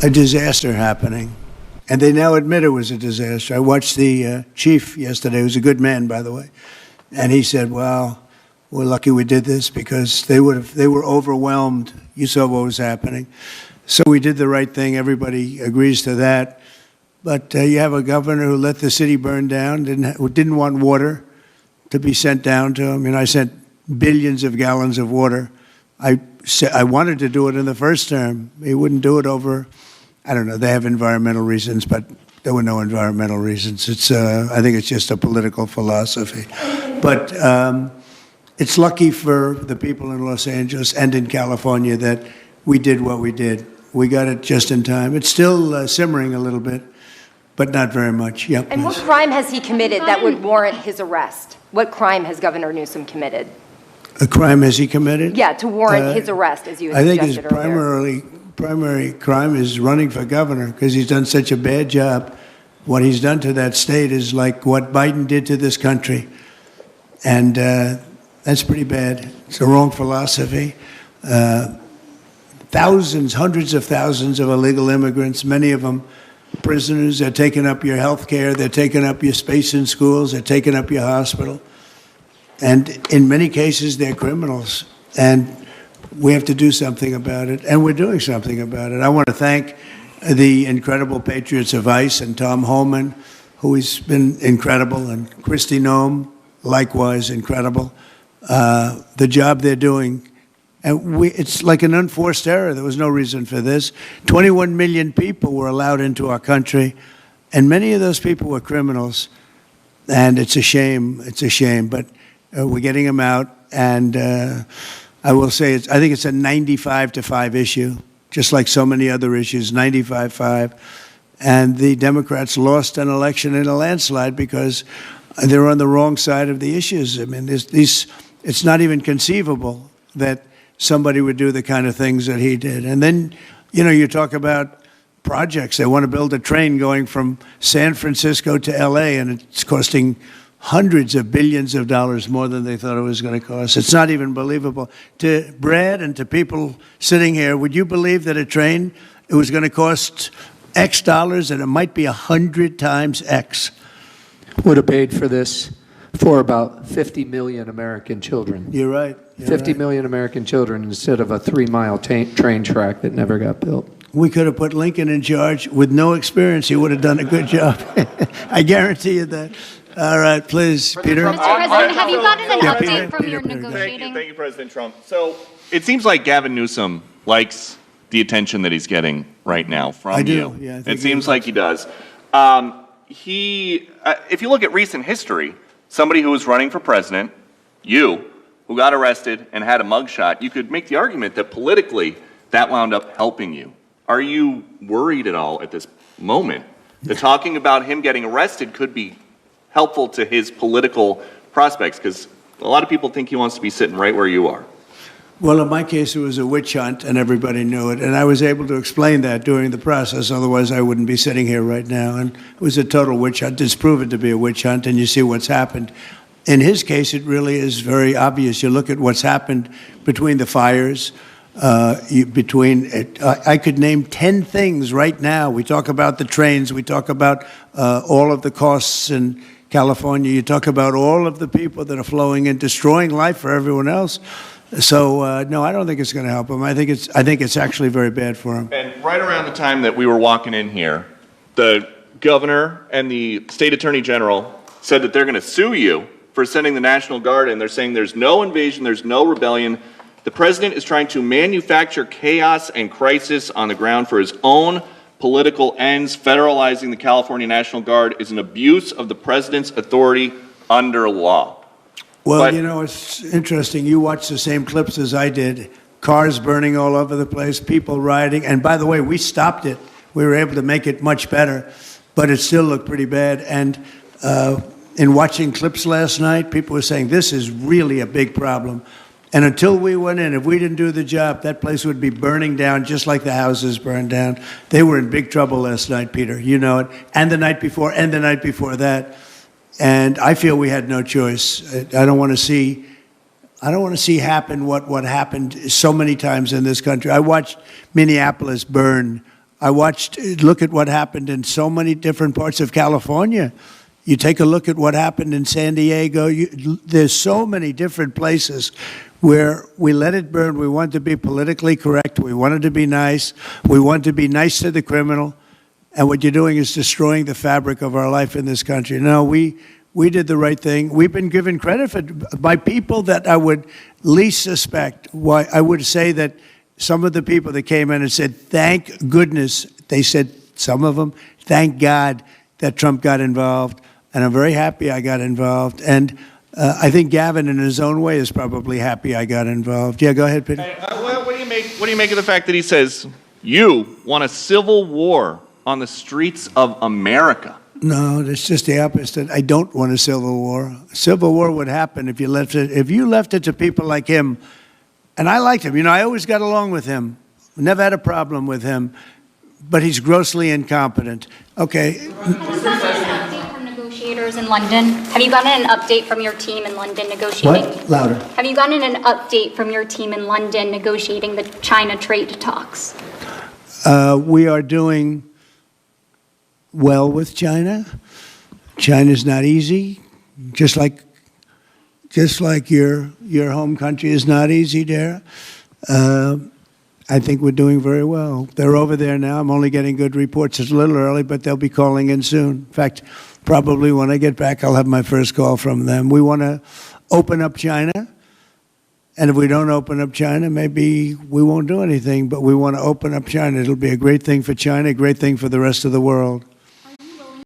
a disaster happening. And they now admit it was a disaster. I watched the chief yesterday, who's a good man, by the way, and he said, well, we're lucky we did this because they were overwhelmed. You saw what was happening. So we did the right thing. Everybody agrees to that. But you have a governor who let the city burn down, didn't want water to be sent down to him. I sent billions of gallons of water. I wanted to do it in the first term. He wouldn't do it over, I don't know, they have environmental reasons, but there were no environmental reasons. I think it's just a political philosophy. But it's lucky for the people in Los Angeles and in California that we did what we did. We got it just in time. It's still simmering a little bit, but not very much. Yep. And what crime has he committed that would warrant his arrest? What crime has Governor Newsom committed? A crime has he committed? Yeah, to warrant his arrest, as you had suggested earlier. I think his primary crime is running for governor because he's done such a bad job. What he's done to that state is like what Biden did to this country. And that's pretty bad. It's the wrong philosophy. Thousands, hundreds of thousands of illegal immigrants, many of them prisoners. They're taking up your health care. They're taking up your space in schools. They're taking up your hospital. And in many cases, they're criminals. And we have to do something about it. And we're doing something about it. I want to thank the incredible patriots of ICE and Tom Homan, who has been incredible, and Kristi Noem, likewise incredible. The job they're doing. And it's like an unforced error. There was no reason for this. 21 million people were allowed into our country, and many of those people were criminals. And it's a shame. It's a shame. But we're getting them out. And I will say, I think it's a 95-5 issue, just like so many other issues, 95-5. And the Democrats lost an election in a landslide because they're on the wrong side of the issues. I mean, it's not even conceivable that somebody would do the kind of things that he did. And then, you talk about projects. They want to build a train going from San Francisco to L.A., and it's costing hundreds of billions of dollars more than they thought it was going to cost. It's not even believable. To Brad and to people sitting here, would you believe that a train, it was going to cost X dollars and it might be 100 times X? Would have paid for this for about 50 million American children. You're right. 50 million American children instead of a 3-mile train track that never got built. We could have put Lincoln in charge with no experience. He would have done a good job. I guarantee you that. All right, please, Peter. Mr. President, have you gotten an update from your negotiating? Thank you, President Trump. So it seems like Gavin Newsom likes the attention that he's getting right now from you. I do. Yeah, it seems like he does. If you look at recent history, somebody who was running for president, who got arrested and had a mugshot, you could make the argument that politically that wound up helping you. Are you worried at all at this moment that talking about him getting arrested could be helpful to his political prospects? Because a lot of people think he wants to be sitting right where you are. Well, in my case, it was a witch hunt, and everybody knew it. And I was able to explain that during the process. Otherwise, I wouldn't be sitting here right now. And it was a total witch hunt. It's proven to be a witch hunt, and you see what's happened. In his case, it really is very obvious. You look at what's happened between the fires, I could name 10 things right now. We talk about the trains. We talk about all of the costs in California. You talk about all of the people that are flowing in, destroying life for everyone else. So, no, I don't think it's going to help him. I think it's actually very bad for him. And right around the time that we were walking in here, the governor and the state attorney general said that they're going to sue you for sending the National Guard in. They're saying there's no invasion, there's no rebellion. The president is trying to manufacture chaos and crisis on the ground for his own political ends. Federalizing the California National Guard is an abuse of the president's authority under law. Well, it's interesting. You watched the same clips as I did. Cars burning all over the place, people rioting. And by the way, we stopped it. We were able to make it much better, but it still looked pretty bad. And in watching clips last night, people were saying this is really a big problem. And until we went in, if we didn't do the job, that place would be burning down just like the houses burned down. They were in big trouble last night, Peter. You know it. And the night before, and the night before that. And I feel we had no choice. I don't want to see happen what happened so many times in this country. I watched Minneapolis burn I watched, look at what happened in so many different parts of California. You take a look at what happened in San Diego. There's so many different places where we let it burn. We want to be politically correct. We wanted to be nice. We want to be nice to the criminal. And what you're doing is destroying the fabric of our life in this country. No, we did the right thing. We've been given credit for, by people that I would least suspect. Why I would say that some of the people that came in and said, thank goodness, they said, some of them, thank God that Trump got involved. And I'm very happy I got involved. And I think Gavin, in his own way, is probably happy I got involved. Yeah, go ahead, Peter. What do you make of the fact that he says, you want a civil war on the streets of America? No, that's just the opposite. I don't want a civil war. A civil war would happen if you left it to people like him. And I liked him. You know, I always got along with him. Never had a problem with him. But he's grossly incompetent. Okay. Have you gotten an update from negotiators in London? Have you gotten an update from your team in London negotiating? What? Louder. Have you gotten an update from your team in London negotiating the China trade talks? We are doing well with China. China's not easy, just like your home country is not easy there. I think we're doing very well. They're over there now. I'm only getting good reports. It's a little early, but they'll be calling in soon. In fact, probably when I get back, I'll have my first call from them. We want to open up China. And if we don't open up China, maybe we won't do anything, but we want to open up China. It'll be a great thing for China, a great thing for the rest of the world.